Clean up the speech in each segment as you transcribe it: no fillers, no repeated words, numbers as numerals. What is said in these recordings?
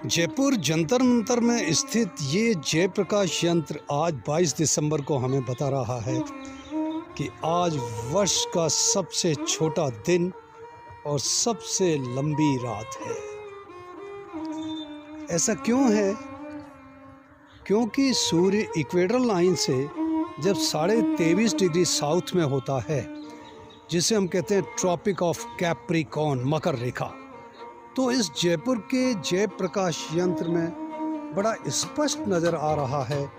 जयपुर जंतर मंतर में स्थित ये जयप्रकाश यंत्र आज 22 दिसंबर को हमें बता रहा है कि आज वर्ष का सबसे छोटा दिन और सबसे लंबी रात है। ऐसा क्यों है? क्योंकि सूर्य इक्वेटर लाइन से जब 23.5 डिग्री साउथ में होता है, जिसे हम कहते हैं ट्रॉपिक ऑफ कैप्रिकॉर्न, मकर रेखा, तो इस जयपुर के जयप्रकाश यंत्र में बड़ा स्पष्ट नज़र आ रहा है।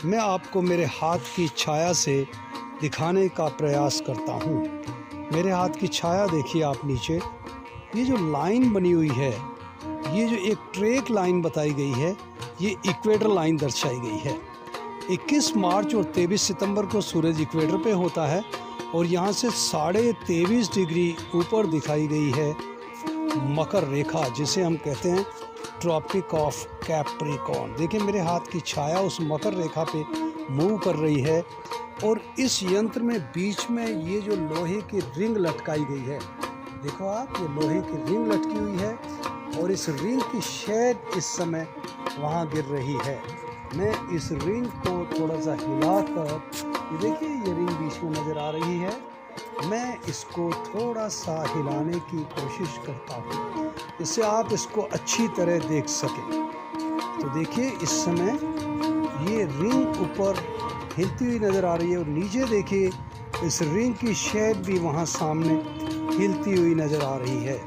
मैं आपको मेरे हाथ की छाया से दिखाने का प्रयास करता हूँ। मेरे हाथ की छाया देखिए आप नीचे, ये जो लाइन बनी हुई है, ये जो एक ट्रेक लाइन बताई गई है, ये इक्वेटर लाइन दर्शाई गई है। 21 मार्च और 23 सितंबर को सूरज इक्वेटर पे होता है और यहाँ से 23.5 डिग्री ऊपर दिखाई गई है मकर रेखा, जिसे हम कहते हैं ट्रॉपिक ऑफ कैप्रिकॉर्न। देखिए मेरे हाथ की छाया उस मकर रेखा पे मूव कर रही है और इस यंत्र में बीच में ये जो लोहे की रिंग लटकाई गई है, देखो आप, ये लोहे की रिंग लटकी हुई है और इस रिंग की शेड इस समय वहाँ गिर रही है। मैं इस रिंग को थोड़ा सा हिलाकर, ये देखिए ये रिंग बीच में नज़र आ रही है, मैं इसको थोड़ा सा हिलाने की कोशिश करता हूँ, इससे आप इसको अच्छी तरह देख सकें। तो देखिए इस समय ये रिंग ऊपर हिलती हुई नज़र आ रही है और नीचे देखिए इस रिंग की शेड भी वहाँ सामने हिलती हुई नज़र आ रही है।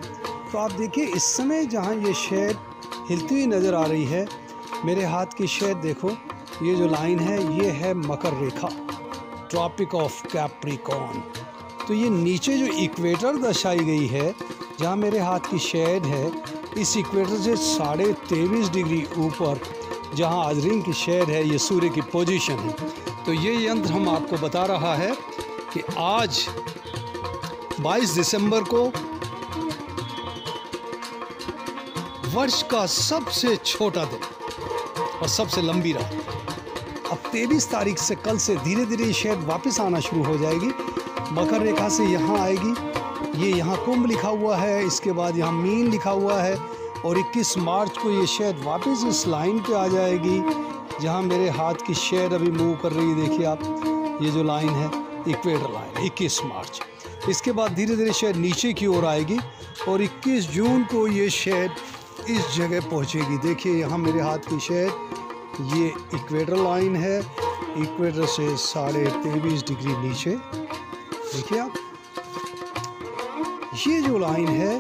तो आप देखिए इस समय जहाँ ये शेड हिलती हुई नज़र आ रही है, मेरे हाथ की शेड देखो, ये जो लाइन है ये है मकर रेखा, ट्रॉपिक ऑफ कैप्रिकॉर्न। तो ये नीचे जो इक्वेटर दर्शाई गई है, जहाँ मेरे हाथ की शेड है, इस इक्वेटर से 23.5 डिग्री ऊपर जहाँ आज रिंग की शेड है, ये सूर्य की पोजीशन है। तो ये यंत्र हम आपको बता रहा है कि आज 22 दिसंबर को वर्ष का सबसे छोटा दिन और सबसे लंबी रात। अब 23 तारीख से, कल से धीरे धीरे शेड वापस आना शुरू हो जाएगी। मकर रेखा से यहाँ आएगी, ये यहाँ कुंभ लिखा हुआ है, इसके बाद यहाँ मीन लिखा हुआ है और 21 मार्च को ये शेड वापस इस लाइन पे आ जाएगी जहाँ मेरे हाथ की शेड अभी मूव कर रही है। देखिए आप, ये जो लाइन है इक्वेटर लाइन, 21 मार्च। इसके बाद धीरे धीरे शेड नीचे की ओर आएगी और 21 जून को ये शेड इस जगह पहुँचेगी। देखिए यहाँ मेरे हाथ की शेड, ये इक्वेटर लाइन है, इक्वेटर से 23.5 डिग्री नीचे। देखिए आप, ये जो लाइन है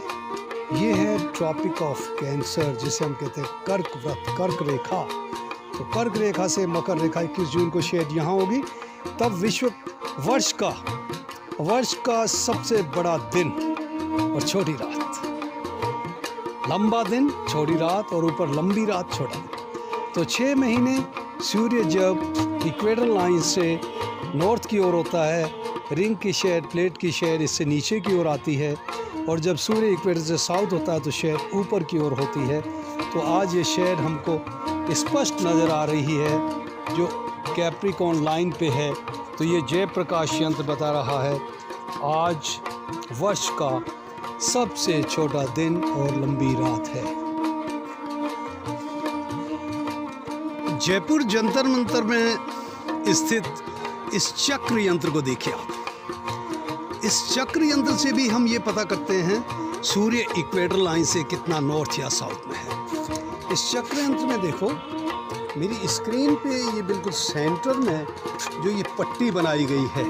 ये है ट्रॉपिक ऑफ कैंसर, जिसे हम कहते हैं कर्क व्रत, कर्क रेखा। तो कर्क रेखा से मकर रेखा 21 जून को शेड यहाँ होगी। तब विश्व वर्ष का सबसे बड़ा दिन और छोटी रात, लंबा दिन छोटी रात और ऊपर लंबी रात छोटा दिन। तो 6 महीने सूर्य जब इक्वेटर लाइन से नॉर्थ की ओर होता है, रिंग की शेड, प्लेट की शेड इससे नीचे की ओर आती है और जब सूर्य इक्वेटर से साउथ होता है तो शेड ऊपर की ओर होती है। तो आज ये शेड हमको स्पष्ट नज़र आ रही है जो कैप्रिकॉर्न लाइन पे है। तो ये जयप्रकाश यंत्र बता रहा है आज वर्ष का सबसे छोटा दिन और लंबी रात है। जयपुर जंतर मंतर में स्थित इस चक्र यंत्र को देखिए आप। इस चक्र यंत्र से भी हम ये पता करते हैं सूर्य इक्वेटर लाइन से कितना नॉर्थ या साउथ में है। इस चक्र यंत्र में देखो, मेरी स्क्रीन पे ये बिल्कुल सेंटर में जो ये पट्टी बनाई गई है,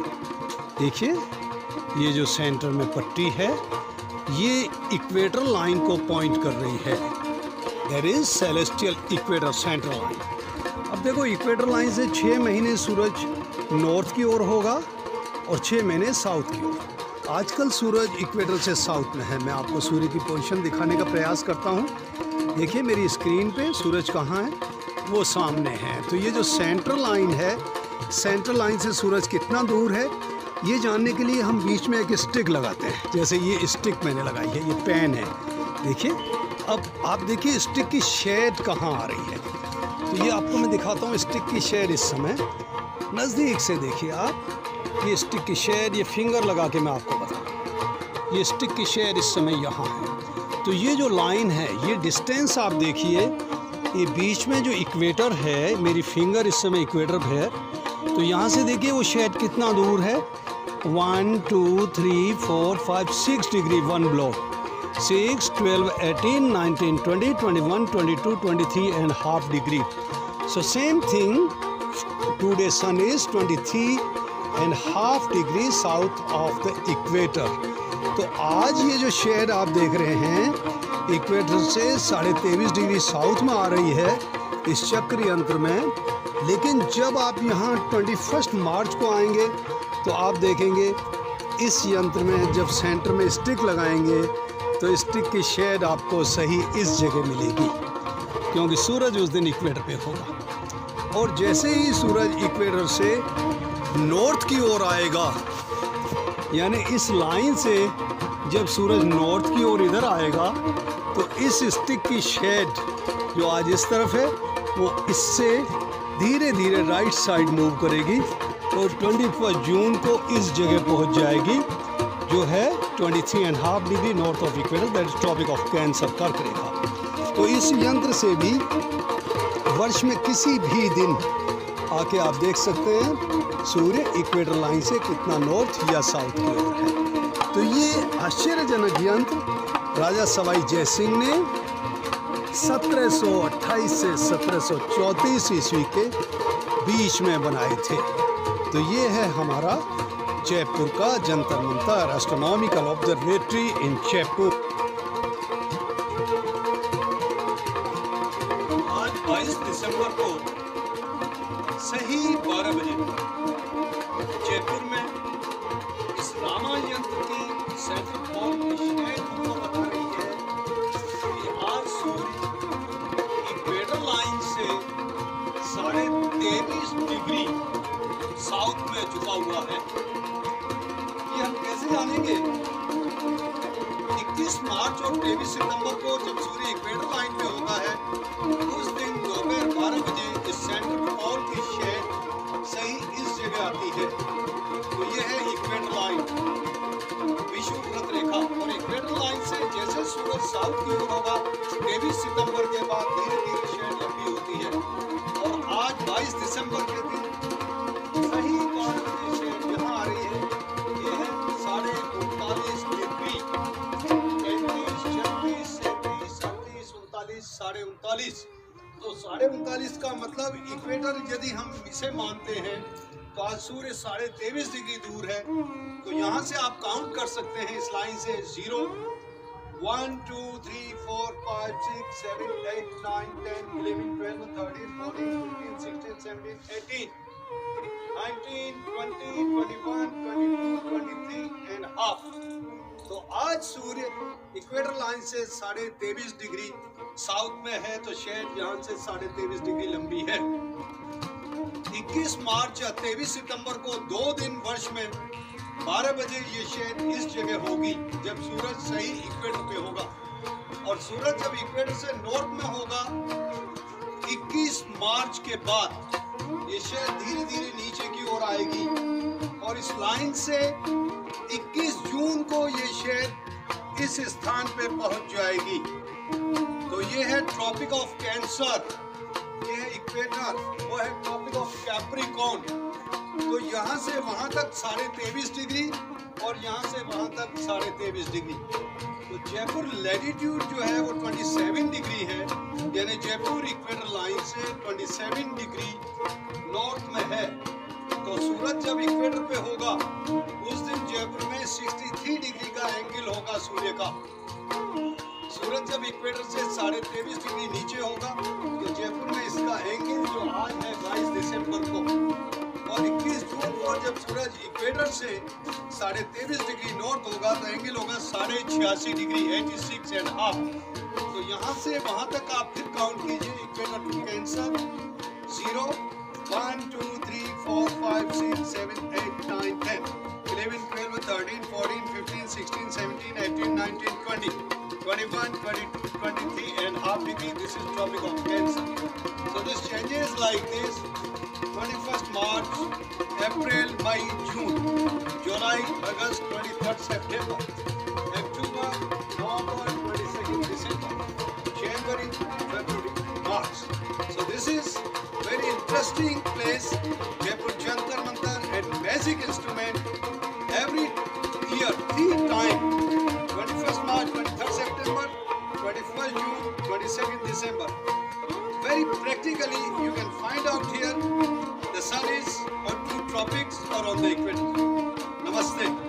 देखिए ये जो सेंटर में पट्टी है, ये इक्वेटर लाइन को पॉइंट कर रही है। That is celestial equator central line. अब देखो इक्वेटर लाइन से 6 महीने सूरज नॉर्थ की ओर होगा और 6 महीने साउथ की ओर। आजकल सूरज इक्वेटर से साउथ में है। मैं आपको सूर्य की पोजीशन दिखाने का प्रयास करता हूँ। देखिए मेरी स्क्रीन पे सूरज कहाँ है, वो सामने है। तो ये जो सेंट्रल लाइन है, सेंट्रल लाइन से सूरज कितना दूर है, ये जानने के लिए हम बीच में एक स्टिक लगाते हैं। जैसे ये स्टिक मैंने लगाई है, ये पेन है। देखिए अब आप देखिए स्टिक की शेड कहाँ आ रही है। तो ये आपको मैं दिखाता हूँ स्टिक की शेड इस समय नज़दीक से। देखिए आप, ये स्टिक की शेड, ये फिंगर लगा के मैं आपको बताऊँ, ये स्टिक की शेड इस समय यहाँ है। तो तो ये जो लाइन है, ये डिस्टेंस आप देखिए, ये बीच में जो इक्वेटर है, मेरी फिंगर इस समय इक्वेटर पे है, तो यहाँ से देखिए वो शेड कितना दूर है, 1 2 3 4 5 6 degree one block, 6 12 18 19 20 21 22 23 and half degree. So same thing, today sun is 23 and half degree south of the equator. तो आज ये जो शेड आप देख रहे हैं इक्वेटर से 23.5 डिग्री साउथ में आ रही है इस चक्र यंत्र में, लेकिन जब आप यहाँ 21 मार्च को आएंगे तो आप देखेंगे इस यंत्र में जब सेंटर में स्टिक लगाएंगे तो स्टिक की शेड आपको सही इस जगह मिलेगी, क्योंकि सूरज उस दिन इक्वेटर पे होगा। और जैसे ही सूरज इक्वेटर से नॉर्थ की ओर आएगा, यानी इस लाइन से जब सूरज नॉर्थ की ओर इधर आएगा तो इस स्टिक की शेड जो आज इस तरफ है वो इससे धीरे धीरे राइट साइड मूव करेगी और 21 जून को इस जगह पहुंच जाएगी जो है 23.5 degree north of equator, that is tropic of cancer कर्क रेखा। तो इस यंत्र से भी वर्ष में किसी भी दिन आके आप देख सकते हैं सूर्य इक्वेटर लाइन से कितना नॉर्थ या साउथ की ओर है। तो ये आश्चर्यजनक यंत्र राजा सवाई जय सिंह ने 1728 से 1734 ईस्वी के बीच में बनाए थे। तो ये है हमारा जयपुर का जंतर मंतर, एस्ट्रोनॉमिकल ऑब्जर्वेटरी इन जयपुर। आज 22 दिसंबर को सही 12 बजे जयपुर में इस रामा यंत्र की सेंट्रल पॉल की शेड हमको बता रही है कि आज सूर्य इक्वेटर लाइन से 23.5 डिग्री साउथ में झुका हुआ है। ये हम कैसे जानेंगे? 21 मार्च और 23 सितंबर को जब सूर्य इक्वेटर लाइन पे होता है उस दिन दोपहर 12 बजे इस सेंट्रल पॉल की शेड सही इस जगह आती है। तो यह है इक्वेटर लाइन, विषुववृत्त रेखा। और इक्वेटर लाइन से जैसे सूरज साउथ की ओर होगा 23 सितंबर के बाद धीरे धीरे शेड लंबी होती है। और आज 22 दिसंबर के दिन सही 12 बजे शेड यहाँ आ रही है। ये है 39.5 डिग्री, 35, 36, 37, 37, 39, 39.5। तो 39.5 का मतलब इक्वेटर यदि हम इसे मानते हैं तो आज सूर्य 23.5 डिग्री दूर है। तो यहाँ से आप काउंट कर सकते हैं इस लाइन से 0 1 2 3 4 5 6 7 8 9 10 11 12 13 14 15 16 17 18 19 20 21 22 23 and half। तो आज सूर्य इक्वेटर लाइन से 23.5 डिग्री साउथ में है, तो शेड यहाँ से 23.5 डिग्री लंबी है। 21 मार्च या 23 सितंबर को 2 दिन वर्ष में 12 बजे ये शेड इस जगह होगी जब सूरज सही इक्वेटर पे होगा। और सूरज जब इक्वेटर से नॉर्थ में होगा 21 मार्च के बाद ये शेड धीरे धीरे नीचे की ओर आएगी और इस लाइन से 21 जून को ये शेड इस स्थान पे पहुंच जाएगी। तो ये है ट्रॉपिक ऑफ कैंसर, ये है इक्वेटर, वो है ट्रॉपिक ऑफ कैप्रिकॉर्न। तो यहाँ से वहाँ तक 23.5 डिग्री और यहाँ से वहाँ तक 23.5 डिग्री। तो जयपुर लैटिट्यूड जो है वो 27 डिग्री है, यानी जयपुर इक्वेटर लाइन से 27 डिग्री नॉर्थ में है। तो सूरज जब इक्वेटर पे होगा उस दिन जयपुर में 63 डिग्री का एंगल होगा सूर्य का। सूरज जब इक्वेटर से 23.5 डिग्री नीचे होगा तो जयपुर में इसका एंगल जो आज है 22 दिसंबर को, और 21 जून को जब सूरज इक्वेटर से 23.5 डिग्री नॉर्थ होगा तो एंगल होगा 86.5 डिग्री, 86.5। तो यहाँ से वहाँ तक आप फिर काउंट कीजिए equator to cancer 0 1 2 3 4 5 6 7 8 9 10 11 12 13 14 15 16 17 18 19 20 21 22 23 and half degree. This is tropic of Cancer. So this changes like this: 21st March, April, May, June, July, August, 23rd September, October, November, 22nd January, February, March. So this is very interesting place, Jaipur Jantar Mantar and magic instrument. Every year, 3 times, 21st March, 23rd September, 21st June, 22nd December. Very practically, you can find out here the sun is on 2 tropics or on the equator. Namaste.